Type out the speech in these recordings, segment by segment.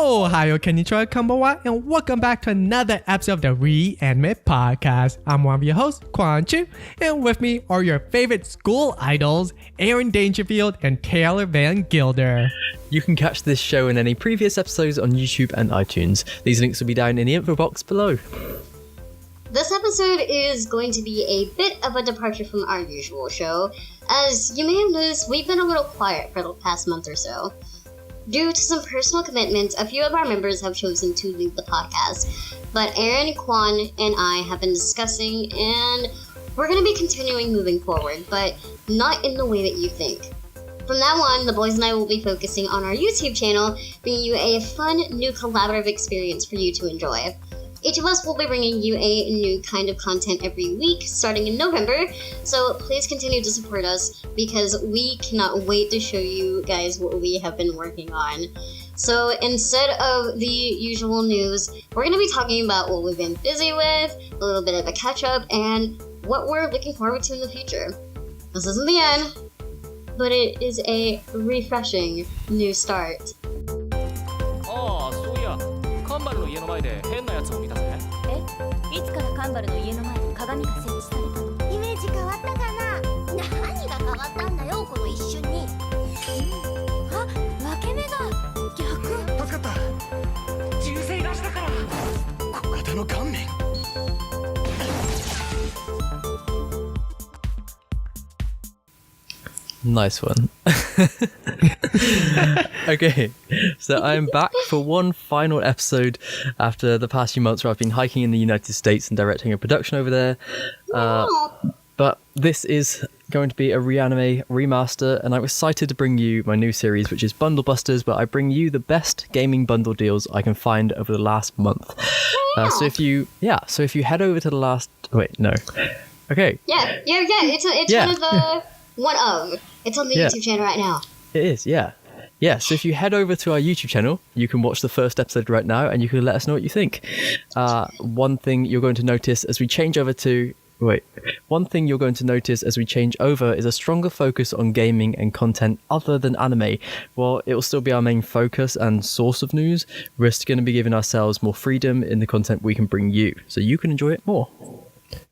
Ohio Konnichiwa Konbanwa, and welcome back to another episode of the Reanimate Podcast. I'm one of your hosts, Quan Chu, and with me are your favorite school idols, Aaron Dangerfield and Taylor Van Gilder. You can catch this show and any previous episodes on YouTube and iTunes. These links will be down in the info box below. This episode is going to be a bit of a departure from our usual show. As you may have noticed, we've been a little quiet for the past month or so. Due to some personal commitments, a few of our members have chosen to leave the podcast, but Aaron, Quan, and I have been discussing, and we're going to be continuing moving forward, but not in the way that you think. From now on, the boys and I will be focusing on our YouTube channel, bringing you a fun, new collaborative experience for you to enjoy. Each of us will be bringing you a new kind of content every week, starting in November, so please continue to support us, because we cannot wait to show you guys what we have been working on. So instead of the usual news, we're going to be talking about what we've been busy with, a little bit of a catch-up, and what we're looking forward to in the future. This isn't the end, but it is a refreshing new start. カンバルの家の前で変なやつを見たぜ。いつからカンバルの家の前に鏡が設置されたの？イメージ変わったかな？何が変わったんだよ、この一瞬に。あ、分け目が逆。助かった。銃声がしたから。小型の顔面。Nice one. Okay, so I'm back for one final episode after the past few months where I've been hiking in the United States and directing a production over there. But this is going to be a Reanime remaster, and I'm excited to bring you my new series, which is Bundle Busters, but I bring you the best gaming bundle deals I can find over the last month. So if you head over to the last... Wait, no. Okay. Yeah, it's one of the... One of. It's on the YouTube channel right now. It is, yeah. Yeah, so if you head over to our YouTube channel, you can watch the first episode right now and you can let us know what you think. One thing you're going to notice as we change over is a stronger focus on gaming and content other than anime. While it will still be our main focus and source of news, we're still going to be giving ourselves more freedom in the content we can bring you, so you can enjoy it more.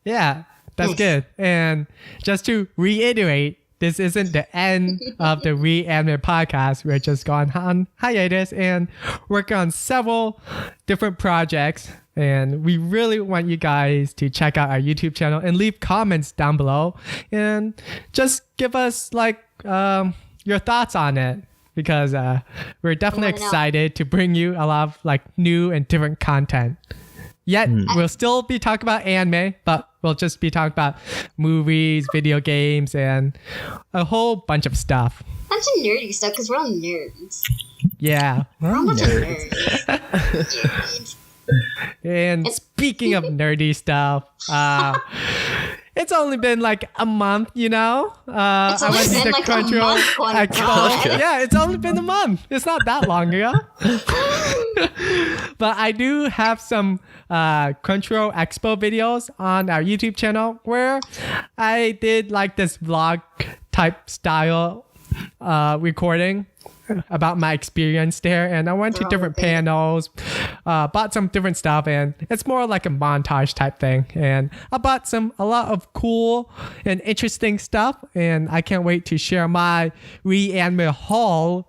Yeah. That's good. And just to reiterate, this isn't the end of the Reanimate Podcast. We're just going on hiatus and working on several different projects. And we really want you guys to check out our YouTube channel and leave comments down below. And just give us your thoughts on it. Because we're definitely excited to bring you a lot of new and different content. Yet, we'll still be talking about anime, but we'll just be talking about movies, video games, and a whole bunch of stuff. Bunch of nerdy stuff, because we're all nerds. Yeah. We're all nerds. And speaking of nerdy stuff, it's only been a month, you know? It's only been a month. Yeah, it's only been a month. It's not that long ago. But I do have some Crunchyroll Expo videos on our YouTube channel where I did this vlog type style recording about my experience there, and I went to different panels, bought some different stuff, and it's more like a montage type thing. And I bought a lot of cool and interesting stuff, and I can't wait to share my Reanime haul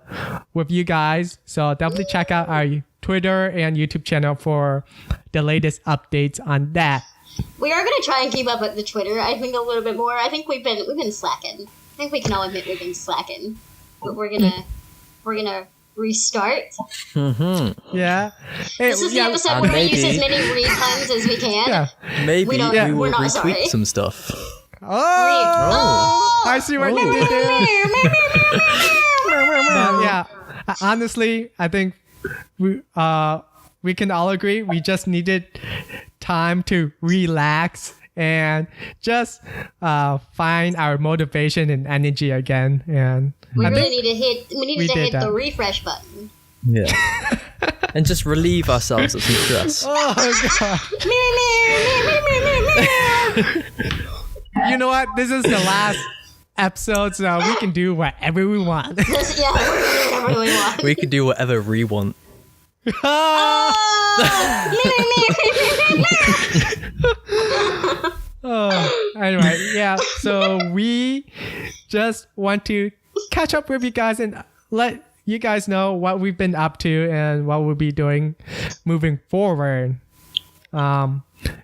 with you guys. So definitely check out our Twitter and YouTube channel for the latest updates on that. We are going to try and keep up with the Twitter, I think, a little bit more. I think we've been slacking. I think we can all admit we've been slacking. But we're gonna restart. Mm-hmm. Yeah. This is the episode where we use as many re-puns as we can. Yeah. Maybe we will retweet some stuff. Oh! I see what you did there. Yeah. Honestly, I think we can all agree we just needed time to relax and just find our motivation and energy again. And we needed to hit the refresh button. Yeah. And just relieve ourselves of some stress. Oh god. You know what? This is the last episode, so we can do whatever we want. Yeah, we can do whatever we want. We can do whatever we want. Anyway, yeah. So we just want to catch up with you guys and let you guys know what we've been up to and what we'll be doing moving forward.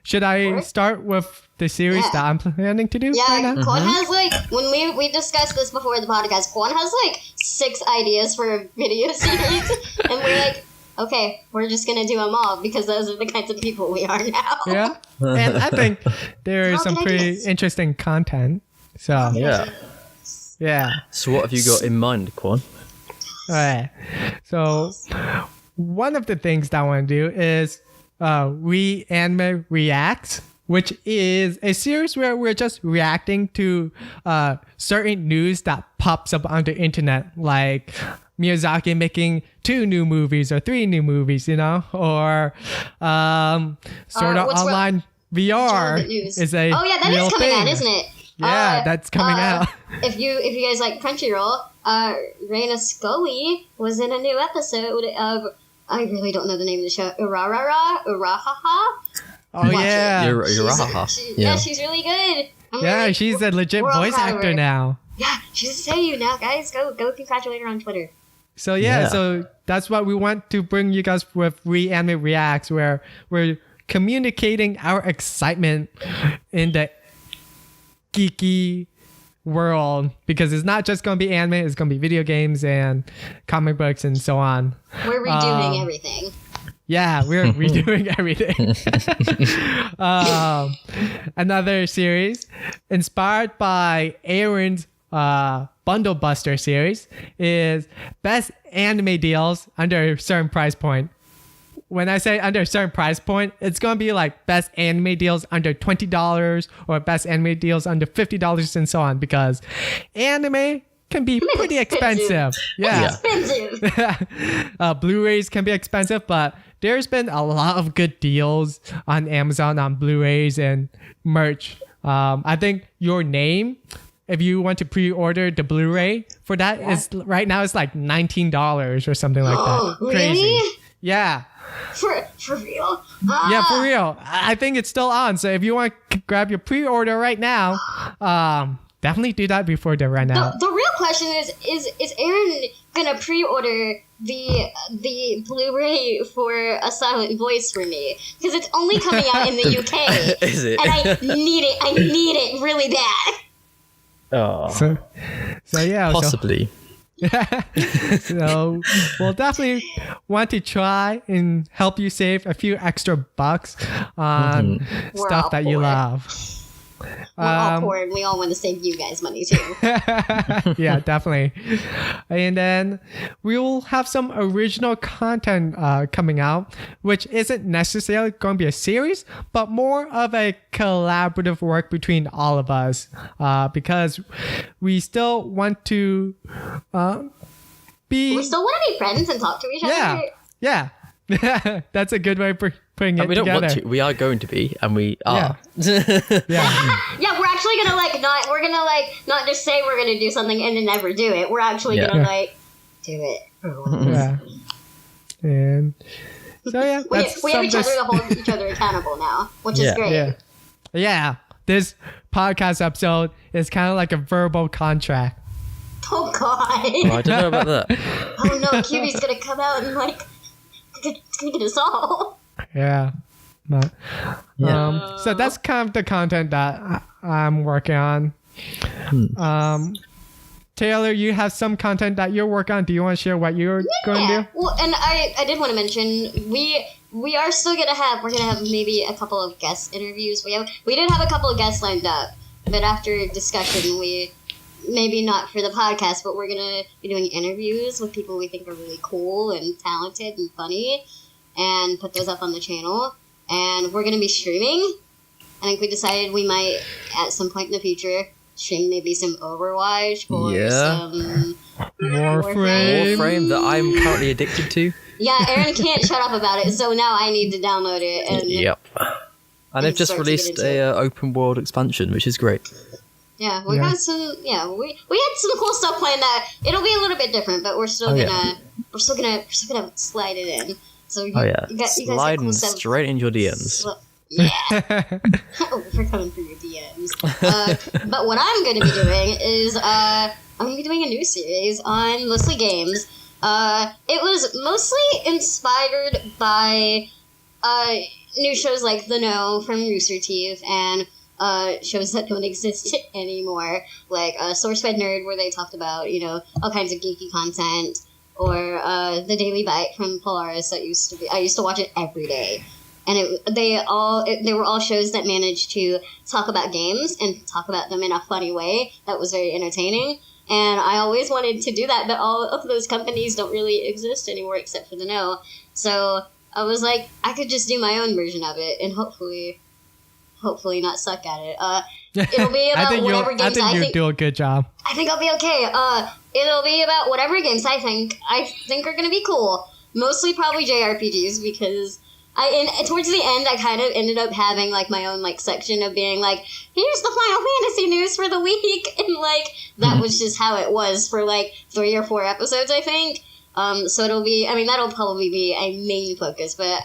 Should I start with the series that I'm planning to do right now? Quan has when we discussed this before the podcast, Quan has 6 ideas for a video series, and we're like, okay, we're just gonna do them all because those are the kinds of people we are now. Yeah, and I think there is some pretty interesting content. So yeah. So what have you got in mind, Quan? All right. So one of the things that I want to do is Anime Reacts, which is a series where we're just reacting to certain news that pops up on the internet, like Miyazaki making 2 new movies or 3 new movies, or Sword Art Online VR is a that real is coming thing. out, isn't it? Yeah, that's coming out. If you guys like Crunchyroll, Reina Scully was in a new episode of, I really don't know the name of the show, Urahaha. Oh yeah. Urahaha. Yeah, she's really good. Yeah, she's a legit voice actor now. Yeah, she's a seiyuu now, guys. Go congratulate her on Twitter. So so that's what we want to bring you guys with Anime Reacts, where we're communicating our excitement in the geeky world, because it's not just going to be anime, it's going to be video games and comic books and so on. We're redoing everything. Yeah, we're redoing everything. Another series inspired by Aaron's Bundle Buster series is Best Anime Deals Under a Certain Price Point. When I say under a certain price point, it's going to be like best anime deals under $20 or best anime deals under $50 and so on, because anime can be pretty expensive. Yeah. Blu-rays can be expensive, but there's been a lot of good deals on Amazon on Blu-rays and merch. I think Your Name, if you want to pre-order the Blu-ray for that, is right now it's like $19 or something like that. Really? Crazy. Yeah. For real? Yeah, for real. I think it's still on. So if you want to grab your pre-order right now, definitely do that before they run out. The real question is Aaron gonna pre-order the Blu-ray for A Silent Voice for me? Because it's only coming out in the UK. Is it? And I need it really bad. Oh. So yeah. Possibly. So we'll definitely want to try and help you save a few extra bucks on stuff that you love. We're all poor and we all want to save you guys money too. Yeah, definitely. And then we will have some original content coming out, which isn't necessarily going to be a series, but more of a collaborative work between all of us, because we still want to we still want to be friends and talk to each other. Yeah. That's a good way of putting it we don't together. want to. We are going to be, and we are. Yeah. Yeah, we're actually gonna not just say we're gonna do something and then never do it. We're actually gonna do it. Yeah. And so yeah, we have each other to hold each other accountable now, which is great. Yeah. This podcast episode is kind of like a verbal contract. Oh God. Well, I don't know about that. Oh no, QB's gonna come out and get us all. Yeah. But, so that's kind of the content that I'm working on. Taylor, you have some content that you're working on. Do you want to share what you're going to do? Well, and I did want to mention we are still gonna have maybe a couple of guest interviews. We did have a couple of guests lined up, but after discussion we maybe not for the podcast, but we're gonna be doing interviews with people we think are really cool and talented and funny, and put those up on the channel. And we're gonna be streaming. I think we decided we might at some point in the future stream maybe some Overwatch or some Warframe that I'm currently addicted to. Yeah, Aaron can't shut up about it, so now I need to download it. And and they've just released a open world expansion, which is great. Yeah, we got some. Yeah, we had some cool stuff planned. That it'll be a little bit different, but we're still gonna slide it in. So you, Oh yeah, you guys get sliding cool stuff. straight into your DMs. Yeah. Oh, we're coming for your DMs. But what I'm going to be doing is I'm going to be doing a new series on mostly games. It was mostly inspired by new shows like The Know from Rooster Teeth and shows that don't exist anymore, like SourceFed Nerd, where they talked about, you know, all kinds of geeky content, or The Daily Bite from Polaris that used to be. I used to watch it every day. And they were all shows that managed to talk about games and talk about them in a funny way that was very entertaining. And I always wanted to do that, but all of those companies don't really exist anymore except for The Know. So I was like, I could just do my own version of it and hopefully not suck at it. It'll be about whatever games I think you'll do a good job. I think I'll be okay. It'll be about whatever games I think are gonna be cool. Mostly probably JRPGs, because towards the end I kind of ended up having like my own like section of being like, here's the Final Fantasy news for the week, and like that was just how it was for like 3 or 4 episodes, I think. So that'll probably be a main focus, but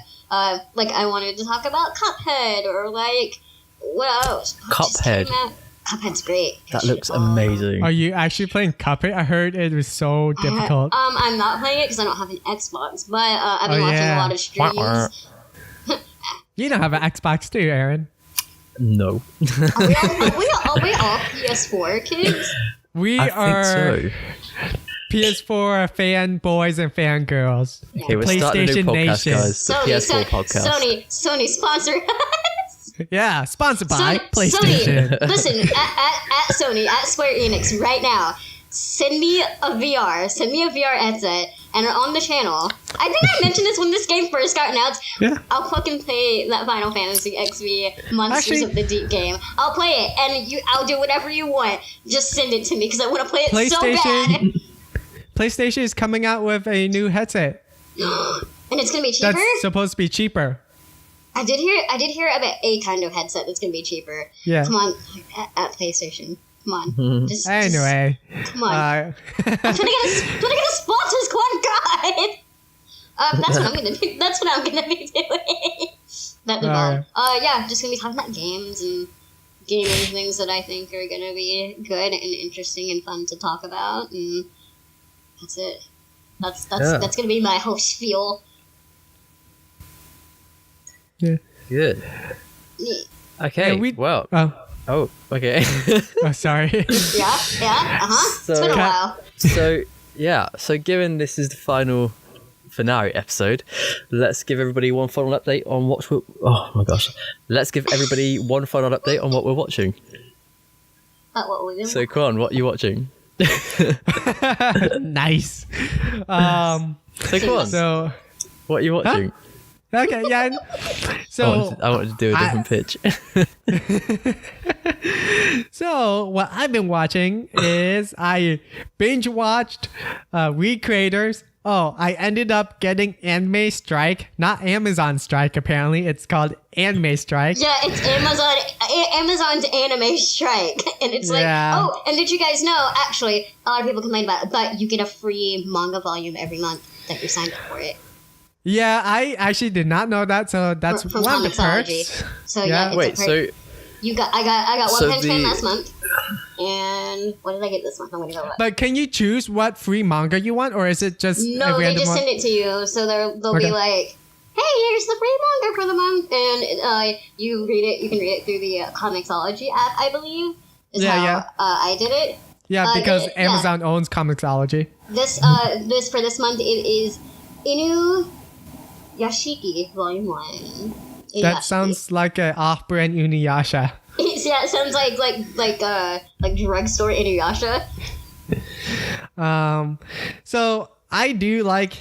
like I wanted to talk about Cuphead, or like what else? Cuphead. Cuphead's great. That looks amazing. Are you actually playing Cuphead? I heard it was so difficult. I'm not playing it because I don't have an Xbox, but I've been watching a lot of streams. You don't have an Xbox, do you, Aaron? No. Are we all PS4 kids? We I are think so. PS4 fanboys and fangirls. Okay, we're starting a new PlayStation podcast, Nation. guys. The PS4 podcast. Sony sponsor us. Yeah, sponsored by Sony, PlayStation. listen, at Sony, at Square Enix right now, send me a VR headset, and on the channel, I think I mentioned this when this game first got announced, Yeah. I'll fucking play that Final Fantasy XV Monsters Actually- of the Deep game. I'll play it, and I'll do whatever you want. Just send it to me, because I want to play it so bad. PlayStation is coming out with a new headset And it's gonna be cheaper? that's supposed to be cheaper. I did hear about a kind of headset that's gonna be cheaper. Yeah. Come on, at PlayStation. Come on. Just Anyway, come on. uh, I'm trying to get a sponsors. Come on, God. That's what I'm gonna do. That's what I'm gonna be doing. Yeah, just gonna be talking about games and gaming things that I think are gonna be good and interesting and fun to talk about, and that's it. That's gonna be my whole spiel. yeah. Good. Yeah, Okay, Yeah, well. Oh, okay. Sorry. yeah, It's been a So- while. So given this is the final finale episode, let's give everybody one final update on what we're... Oh my gosh. Let's give everybody one final update on what we're watching. But what we So, Quan, what are you watching? Nice. So, Quan, So, what are you watching? okay, yeah. So, I wanted to do a different pitch. So what I've been watching is I binge watched Recreators. Oh, I ended up getting Anime Strike, not Amazon Strike. Apparently, it's called Anime Strike. Yeah, it's Amazon's Anime Strike, and it's like, Yeah. oh, and did you guys know? Actually, a lot of people complain about it, but you get a free manga volume every month that you're signed up for it. Yeah, I actually did not know that. So that's From one of the Comixology. perks. So Yeah. it's Wait, a perk. so I got One So Punch Man the- last month, and what did I get this month? I'm gonna go look. But can you choose what free manga you want, or is it just No, a they random just one? send it to you, so they'll Okay. be like, "Hey, here's the free manga for the month," and you read it. You can read it through the Comixology app, I believe. Is Yeah, how, yeah. I did it. Yeah, because yeah. Amazon owns Comixology. This for this month it is Inu Yashiki Volume 1. That Inuyashiki. sounds like an off-brand Inuyasha. Yeah, it sounds like drugstore Inuyasha. So I do like,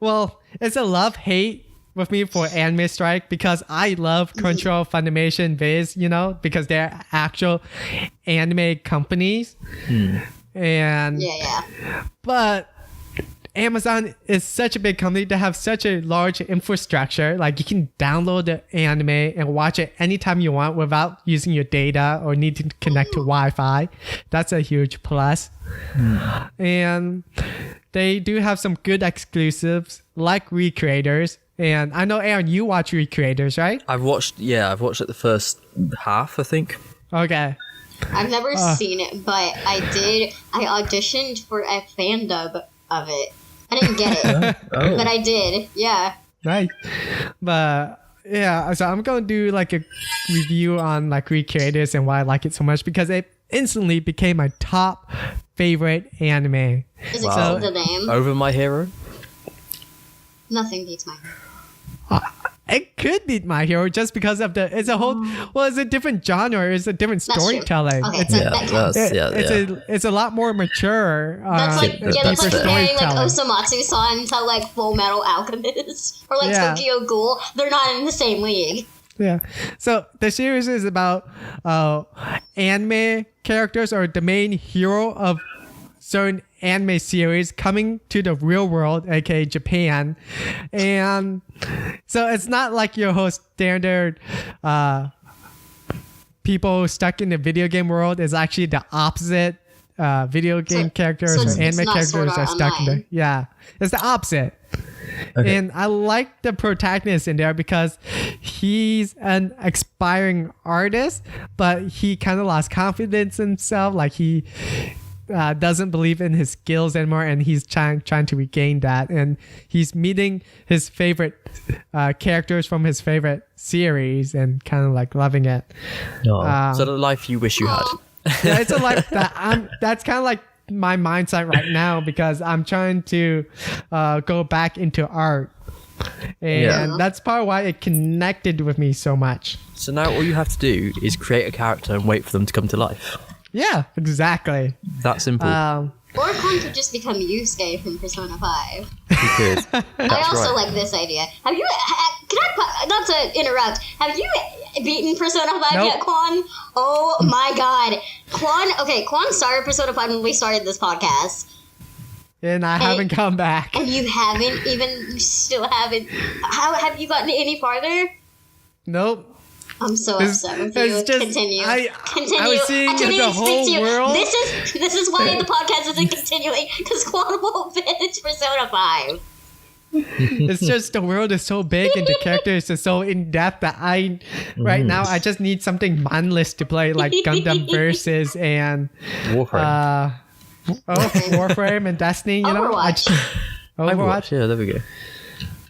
well, it's a love-hate with me for Anime Strike because I love Crunchyroll, Funimation, Viz, because they're actual anime companies. And Yeah. but Amazon is such a big company to have such a large infrastructure. Like you can download the anime and watch it anytime you want without using your data or need to connect to Wi-Fi. That's a huge plus. And they do have some good exclusives like Recreators. And I know, Aaron, you watch Recreators, right? I've watched like the first half, I think. Okay. I've never seen it, but I auditioned for a fan dub of it. I didn't get it, but I did. Yeah. Nice. But yeah, so I'm going to do like a review on like Recreators and why I like it so much because it instantly became my top favorite anime. Is it called the name? Over My Hero? Nothing beats my hero. It could be My Hero just because of it's a different genre, it's a different That's true. storytelling. Okay, It's so a, that counts. it's a lot more mature. That's like deeper that's like comparing like storytelling. Osamatsu-san to like Full Metal Alchemist or like Yeah. Tokyo Ghoul. They're not in the same league. Yeah. So the series is about anime characters or the main hero of certain anime series coming to the real world, aka Japan. And so it's not like your whole standard people stuck in the video game world. It's actually the opposite. Video game characters so it's or anime not characters Sword are Art stuck in Online. it's the opposite. Okay. And I like the protagonist in there because he's an aspiring artist, but he kind of lost confidence in himself. Like he doesn't believe in his skills anymore, and he's trying to regain that. And he's meeting his favorite characters from his favorite series and kind of like loving it. So the life you wish you had. Yeah, it's a life that's kind of like my mindset right now because I'm trying to go back into art. And that's probably why it connected with me so much. So now all you have to do is create a character and wait for them to come to life. Yeah, exactly. That simple. Or Kwan could just become Yusuke from Persona 5. You could. I also right. like this idea. Have you? Not to interrupt. Have you beaten Persona 5 Nope. yet, Kwan? Oh my God, Kwan started Persona 5 when we started this podcast, And I haven't come back. and you still haven't. How have you gotten any farther? Nope. I'm so It's- upset with you. it's just- Continue. I Continue. was seeing can't the even whole speak to you. world. This is why the podcast isn't continuing because Kwan won't finish Persona 5. It's just the world is so big and the characters are so in depth that right now I just need something mindless to play, like Gundam Versus and Warframe. Warframe and Destiny. You know, Overwatch. Overwatch. Yeah, there we go.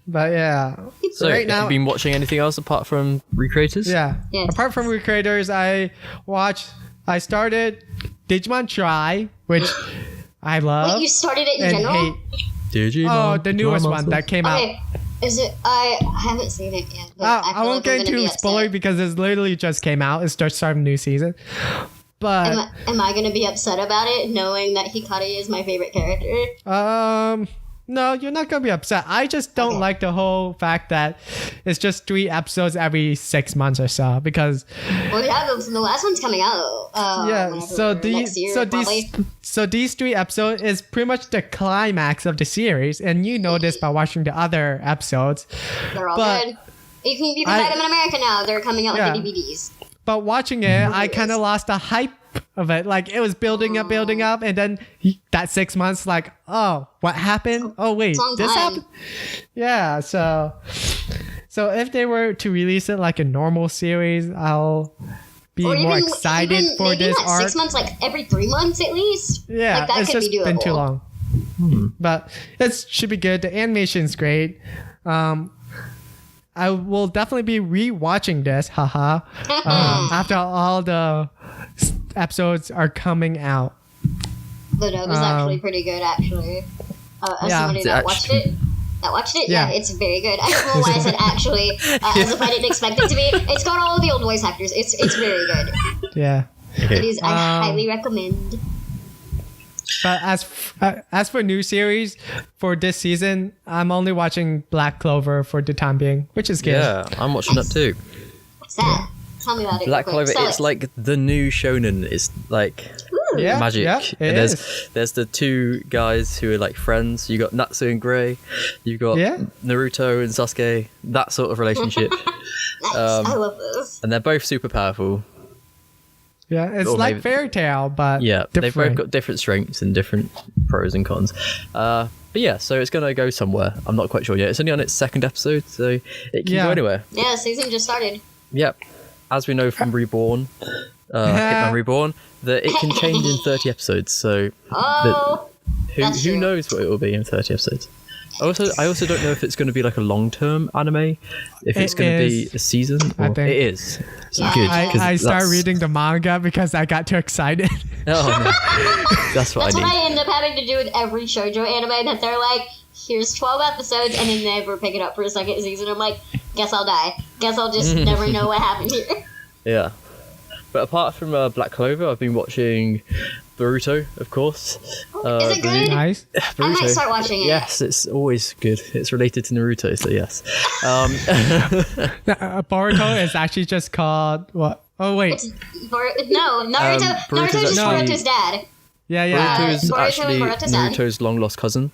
But yeah, So right now, have you been watching anything else apart from Recreators? yeah. Yes. Apart from Recreators, I started Digimon Try, which I love Wait, you started it in and general? hate. Did you? Oh, the newest one that came out. Okay, is it? I haven't seen it yet. But I feel won't like I'm get gonna into be spoiler upset. because it's literally just came out. It starts starting a new season. But Am I gonna be upset about it, knowing that Hikari is my favorite character? no, you're not gonna be upset. I just don't like the whole fact that it's just 3 episodes every 6 months or so because Well, yeah, the last one's coming out. Next year, probably. so these 3 episodes is pretty much the climax of the series, and you know this by watching the other episodes. They're all but good. You can buy them in America now. They're coming out Yeah. with the DVDs. But watching it, I kind of lost the hype of it. Like it was building up, and then that 6 months, like, oh, what happened? Oh wait, long this time. happened. Yeah, so if they were to release it like a normal series, I'll be Or more even excited for maybe this not arc. 6 months, like every 3 months at least. Yeah, like, that it's could just be doable. been too long. But it should be good. The animation's great. I will definitely be rewatching this, haha, after all the episodes are coming out. The dub is actually pretty good, actually. As Yeah. somebody that watched it. Yeah. Yeah, it's very good. I don't know why I said actually, as if I didn't expect it to be. It's got all of the old voice actors. It's very good. Yeah. It is. I highly recommend. But as for new series for this season, I'm only watching Black Clover for the time being, which is good. Yeah, I'm watching that too. What's that? Tell me about it. Black real quick. Clover, Sell it's it. like the new shonen. It's like Yeah, magic. yeah, And it there's the 2 guys who are like friends. You got Natsu and Grey. You got Yeah. Naruto and Sasuke. That sort of relationship. Nice. I love this. And they're both super powerful. Yeah, it's Or like maybe- Fairy Tale, but Yeah, they've both different. got different strengths and different pros and cons. But yeah, so it's going to go somewhere. I'm not quite sure yet. It's only on its second episode, so it can Yeah. go anywhere. Yeah, season just started. Yep. As we know from Reborn, Hitman Reborn, that it can change in 30 episodes. So Oh, that's who true. knows what it will be in 30 episodes. I also don't know if it's going to be like a long-term anime, if it's It going to be is, a season. I Or, think. it is. So Yeah. good. 'cause I started that's- reading the manga because I got too excited. Oh, no. That's what That's I what need. I end up having to do with every shoujo anime. That they're like, here's 12 episodes, and then never pick it up for a second season. I'm like, guess I'll die. Guess I'll just never know what happened here. Yeah. But apart from Black Clover, I've been watching Boruto, of course. Is it good? Nice. I might start watching it. Yes, it's always good. It's related to Naruto, so yes. Boruto is actually just called what? Oh wait, No, Naruto. Boruto's Naruto's just actually- Boruto's dad. yeah, yeah. Boruto's Boruto and actually Boruto's dad. Naruto's long-lost cousin.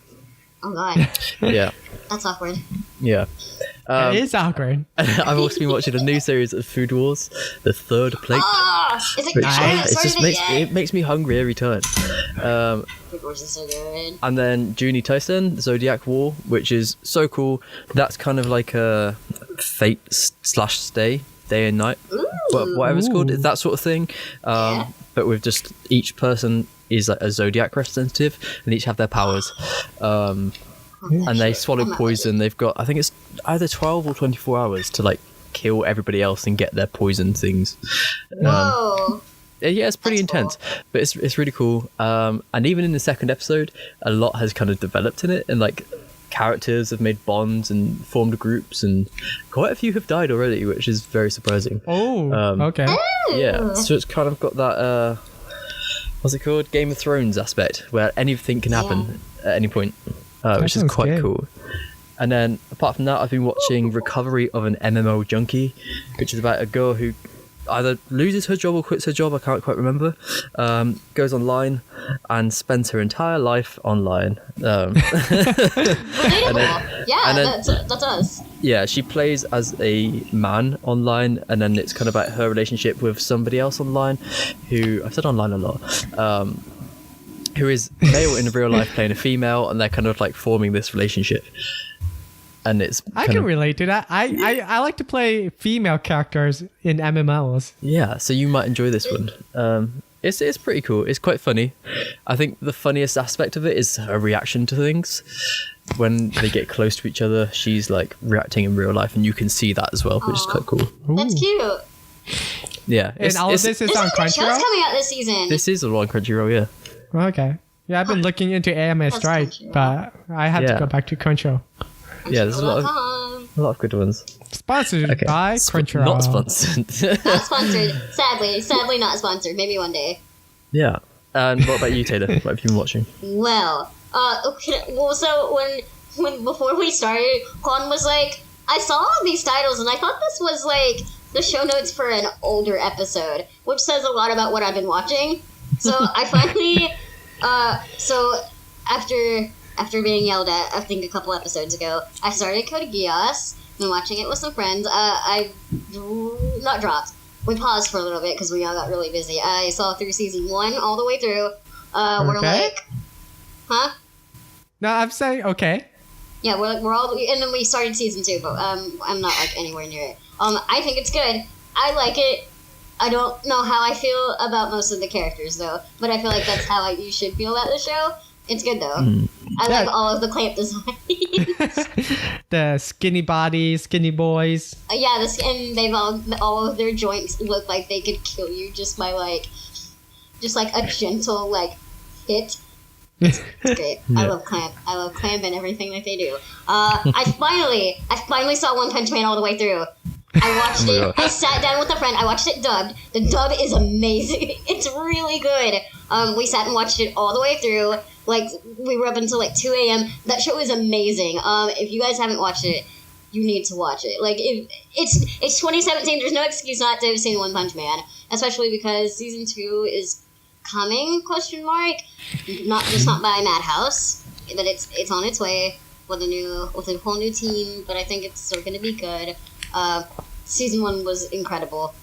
Oh god, Yeah, that's awkward. yeah. It is awkward. I've also been watching a new series of Food Wars, The Third Plate. Oh, is it? Which I haven't it started just it makes yet. it makes me hungry every time. Food Wars is so good. And then Juni Taisen, Zodiac War, which is so cool. That's kind of like a fate / stay, day and night, whatever it's called. It's that sort of thing. Yeah. But with just each person is like a zodiac representative, and each have their powers. And they swallow I'm not poison. They've got, I think it's either 12 or 24 hours to like kill everybody else and get their poison things. Whoa. Yeah, it's pretty That's cool. intense, but it's really cool. And even in the second episode, a lot has kind of developed in it, and like characters have made bonds and formed groups, and quite a few have died already, which is very surprising. Oh, okay. Yeah, so it's kind of got that what's it called, Game of Thrones aspect, where anything can happen at any point, which is sounds quite good. cool. And then apart from that, I've been watching Recovery of an MMO Junkie, which is about a girl who either loses her job or quits her job, I can't quite remember, goes online and spends her entire life online. Relatable. Yeah, and then- that's us. Yeah, she plays as a man online, and then it's kind of about her relationship with somebody else online, who, I've said online a lot, who is male in real life playing a female, and they're kind of like forming this relationship. And it's I kind can of, relate to that. I like to play female characters in MMOs. yeah, so you might enjoy this one. It's pretty cool. It's quite funny. I think the funniest aspect of it is her reaction to things. When they get close to each other, she's like reacting in real life, and you can see that as well, which is quite cool. That's cute. Yeah, And all of this is There's on some good shows Crunchyroll. coming out this season. this is all on Crunchyroll, yeah. Okay. Yeah, I've been looking into AMA Strike, Crunchyroll. but I have to Yeah. go back to Crunchyroll. Yeah, there's a lot of good ones. Sponsored Okay. by Crunchyroll. Not sponsored. Not sponsored. Sadly not sponsored. Maybe one day. Yeah. And what about you, Taylor? What have you been watching? Well, so when before we started, Juan was like, I saw all these titles and I thought this was like the show notes for an older episode, which says a lot about what I've been watching. So I finally, so after being yelled at, I think a couple episodes ago, I started Code Geass. Been watching it with some friends. I not dropped. We paused for a little bit because we all got really busy. I saw through season 1 all the way through. We're Okay. like, huh? No, I'm saying okay. Yeah, we're all, and then we started season 2, but I'm not like anywhere near it. I think it's good. I like it. I don't know how I feel about most of the characters though, but I feel like that's how you should feel about the show. It's good though. I like Yeah. all of the clamp designs. The skinny bodies, skinny boys. Yeah, and they've all of their joints look like they could kill you just by like a gentle like hit. It's great. I love Clamp. I love Clamp and everything that they do. I finally saw One Punch Man all the way through. I watched Oh my it. God. I sat down with a friend. I watched it dubbed. The dub is amazing. It's really good. We sat and watched it all the way through. Like we were up until like 2 a.m. That show is amazing. If you guys haven't watched it, you need to watch it. Like it's 2017. There's no excuse not to have seen One Punch Man, especially because season 2 is coming? Question mark. Not by Madhouse, but it's on its way with a whole new team. But I think it's still going to be good. Season 1 was incredible.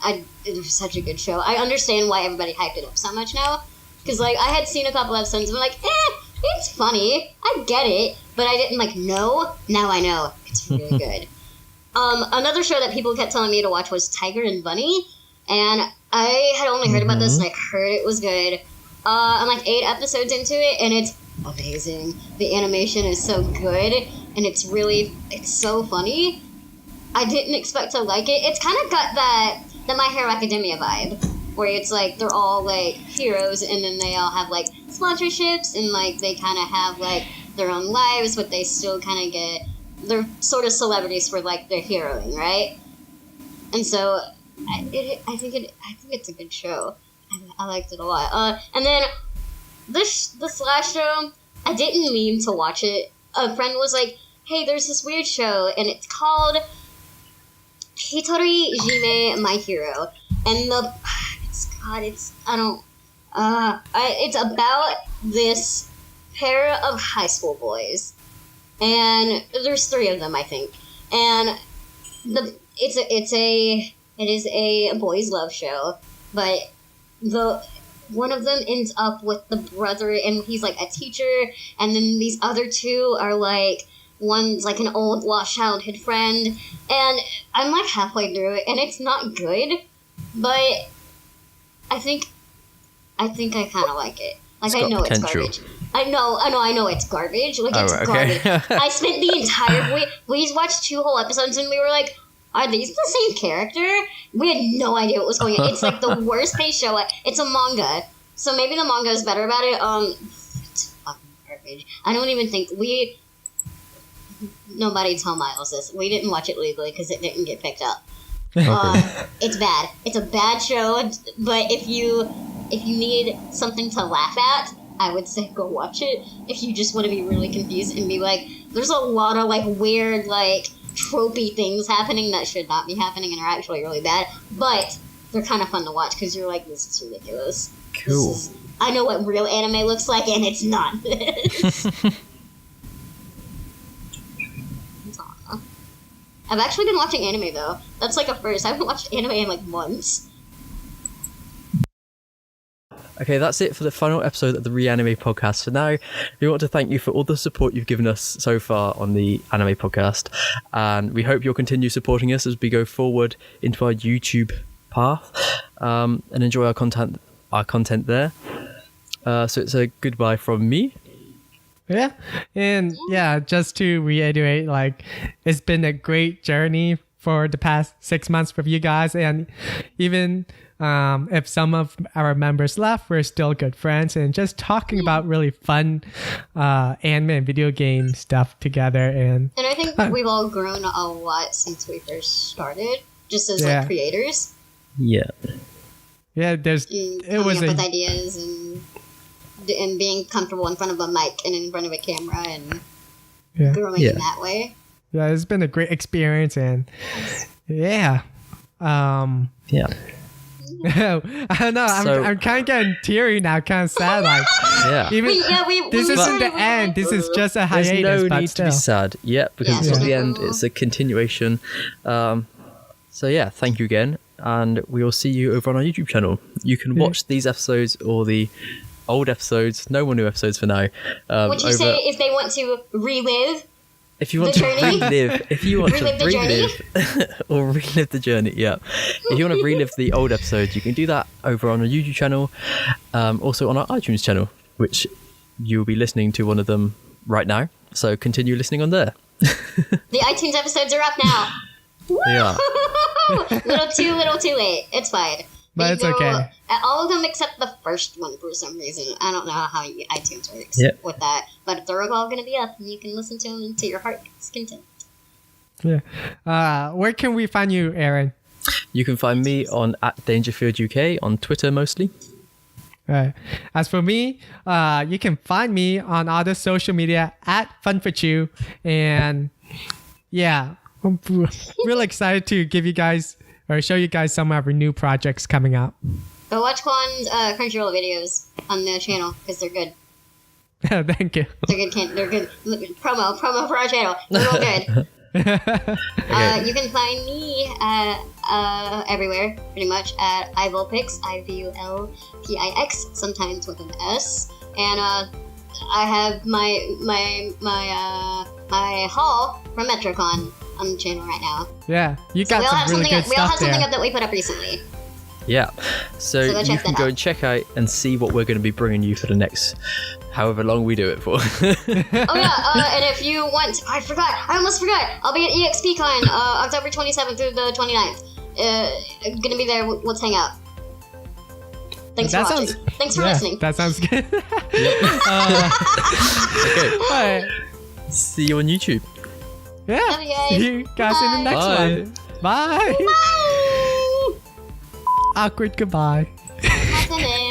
it was such a good show. I understand why everybody hyped it up so much now. Because, like, I had seen a couple episodes and I'm like, it's funny. I get it. But I didn't, like, know. Now I know. It's really good. Another show that people kept telling me to watch was Tiger and Bunny. And I had only heard about this and I heard it was good. I'm like 8 episodes into it and it's amazing. The animation is so good and it's so funny. I didn't expect to like it. It's kind of got that My Hero Academia vibe, where it's like they're all like heroes and then they all have like sponsorships and like they kind of have like their own lives, but they still kind of get, they're sort of celebrities for like their heroing, right? And so I think it's a good show. I liked it a lot. And then this last show, I didn't mean to watch it. A friend was like, "Hey, there's this weird show, and it's called Hitori Jime My Hero." And it's about this pair of high school boys, and there's 3 of them, I think. And it is a boys' love show, but one of them ends up with the brother, and he's like a teacher, and then these other 2 are like, one's like an old lost childhood friend, and I'm like halfway through it, and it's not good, but I think I kind of like it. Like, I know it's garbage. I know it's garbage. Like, it's garbage. I spent the entire week, we watched 2 whole episodes, and we were like, are these the same character? We had no idea what was going on. It's like the worst paced show. It's a manga, so maybe the manga is better about it. It's fucking garbage. I don't even think nobody tell Miles this. We didn't watch it legally because it didn't get picked up. It's bad. It's a bad show, but if you need something to laugh at, I would say go watch it. If you just want to be really confused and be like, there's a lot of like weird like tropey things happening that should not be happening and are actually really bad, but they're kind of fun to watch because you're like, this is ridiculous. Cool. I know what real anime looks like, and it's not this. I've actually been watching anime though. That's like a first. I haven't watched anime in like months. Okay, that's it for the final episode of the Reanime podcast. For now, we want to thank you for all the support you've given us so far on the anime podcast, and we hope you'll continue supporting us as we go forward into our YouTube path, and enjoy our content there. So it's a goodbye from me. Yeah. And yeah, just to reiterate, like, it's been a great journey for the past 6 months with you guys, and even if some of our members left, we're still good friends and just talking about really fun anime and video game stuff together. And I think we've all grown a lot since we first started, just as like creators. Yeah. Yeah, it was with ideas and being comfortable in front of a mic and in front of a camera and growing in that way. Yeah, it's been a great experience, and I don't know. I'm kind of getting teary now, kind of sad. Like, this isn't the end. This is just a hiatus. There's no but need still. to be sad. Yeah, because it's not the end. It's a continuation. So yeah, thank you again, and we will see you over on our YouTube channel. You can watch these episodes or the old episodes, no more new episodes for now. Would you say if they want to relive? If you want to relive or relive the journey, if you want to relive the old episodes, you can do that over on our YouTube channel, also on our iTunes channel, which you'll be listening to one of them right now. So continue listening on there. The iTunes episodes are up now. Yeah. little too late. It's fine. But it's okay. All of them except the first one for some reason. I don't know how iTunes works with that. But they're all going to be up, and you can listen to them to your heart's content. Yeah. Where can we find you, Aaron? You can find me on @DangerfieldUK on Twitter mostly. Right. As for me, you can find me on other social media @FunForChew. And yeah, I'm really excited to give you guys or show you guys some of our new projects coming up. Go watch Kwan's Crunchyroll videos on the channel because they're good. Thank you. They're good. They're good. Promo for our channel. They're real good. You can find me everywhere, pretty much, at Ivulpix, IVULPIX, sometimes with an S. And I have my haul from Metrocon on the channel right now. Yeah, you got some really good we all stuff have something there. up that we put up recently. Yeah. So go you check can that go out. and check out and see what we're going to be bringing you for the next however long we do it for. Oh yeah, and if you want, I almost forgot. I'll be at EXPCon October 27th through the 29th. Gonna be there. Let's hang out. Thanks for watching. Thanks for listening. That sounds good. Okay. Alright. See you on YouTube. Yeah. Love you guys. See you guys in the next Bye. one. Bye. Bye. Awkward goodbye. Happening.